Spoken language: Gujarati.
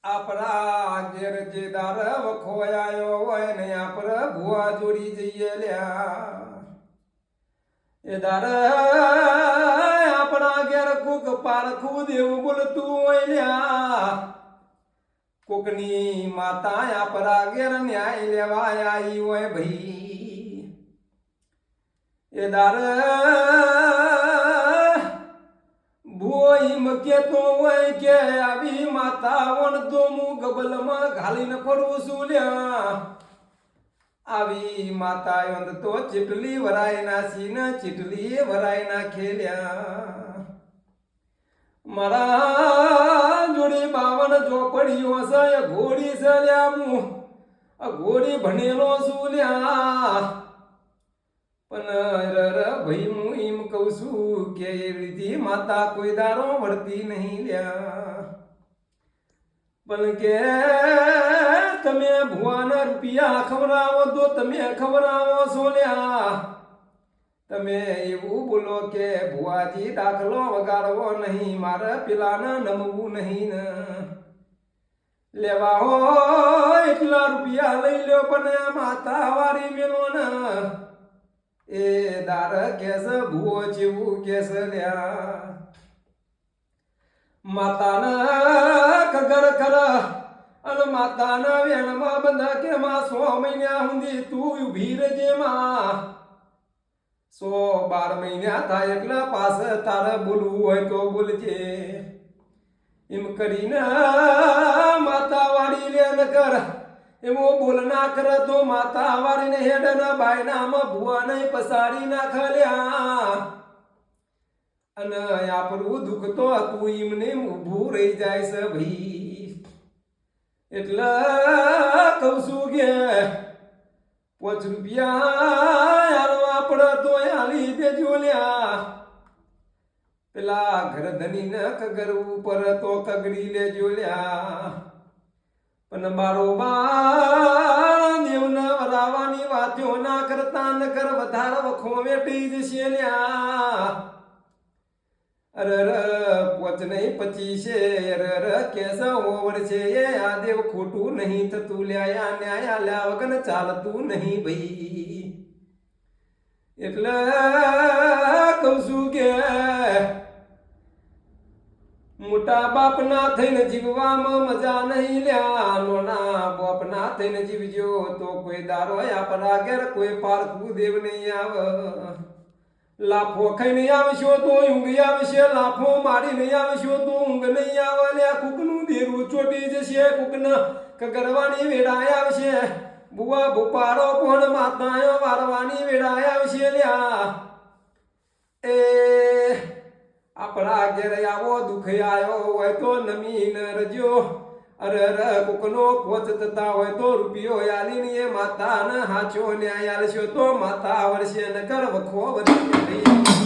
આપણા ઘેર જે દાર વખોયાયો હોય ને આપણે ભુવા જોડી જઈએ લ્યા એ દાર આપણા ઘેર કોક પારખું દેવું બોલતું હોય લ્યા કોકની માતા આપણા ઘેર ન્યાય લેવા આવી હોય ભાઈ એ દાર ભોઈ કેતો હોય કે આવી માતા વણ તો હું ગબલમાં ઘાલીને ફરું છું લ્યા આવી માતા વંદ તો ચીટલી વરાય નાસી ને ચીટલી વરાય નાખે લ્યા મારા જોડે 52 ચોપડીઓ છે ઘોડી છે લ્યા હું ઘોડી ભણેલો છું લ્યા પણ ભાઈ હું એમ કહું છું કે એ રીતિ માતા કોઈ દારો વળતી નહીં લ્યા પણ કે તમે ભુવાના રૂપિયા ખવડાવો તો તમે ખવડાવો છો લ્યા તમે એવું બોલો કે ભુવાજી દાખલો વગાડવો નહીં મારે પેલાને નમવું નહીં ને લેવા હોય એટલા રૂપિયા લઈ લ્યો પણ માતા વારી મેલો ને એ દાર કેસ ભૂવો જેવું કેસ લ્યા માતાના કગર કર અને માતાના વેણમાં બંધા કે માં 100 મહિના સુધી તું ઊભી રહેજે માં 112 મહિના થાય એટલે પાસ તારે બોલવું હોય તો બોલજે એમ કરીને માતા વાળી લે ન કર એવો બોલ ના કરે તો માતા વારીને હેડના બાયનામાં ભુવા નહીં પસાડી નાખલ્યા અને આપણું દુઃખ તો હતું એમને ઊભું રહી જાય છે ભાઈ એટલે કહું છું કે 5 રૂપિયા આપણે તો આલી દેજો લ્યા પેલા ઘર ધનીને કગર ઉપર તો કગડી લેજો લ્યા પણ બારોબાર દેવના વરાવાની વાતો ના કરતા ન કર વધારે વખો વેટી જશે લ્યા અરે પોચ નહીં 25 અરે કેસ ઓવર છે એ આ દેવ ખોટું નહીં થતું લ્યા ન્યાય લ્યા વગર ચાલતું નહીં ભાઈ એટલે કહું છું કે મોટા બાપના થઈને જીવવામાં મજા નહીં લ્યા નાના બાપના થઈને જીવજો તો કોઈ દારો આપણા ઘેર કોઈ પારખું દેવ નહીં આવે લાફો ખાઈને આવશો તો ઊંઘ આવશે લાફો મારી નહીં આવશો તો ઊંઘ નહીં આવે લ્યા કુકનું દેરું ચોટી જશે કુકને કગરવાની વેળાએ આવશે બુવા ભૂપાડો પણ માતાઓ વારવાની વેળાએ આવશે લ્યા એ આપણા ઘેર આવો દુઃખ આવ્યો હોય તો નમી ન રજો અરે કોકનો પોચ થતા હોય તો રૂપિયો આલીને એ માતાને હાચો ન્યાય આલશો તો માતા વર્ષે ન કર વખો બધી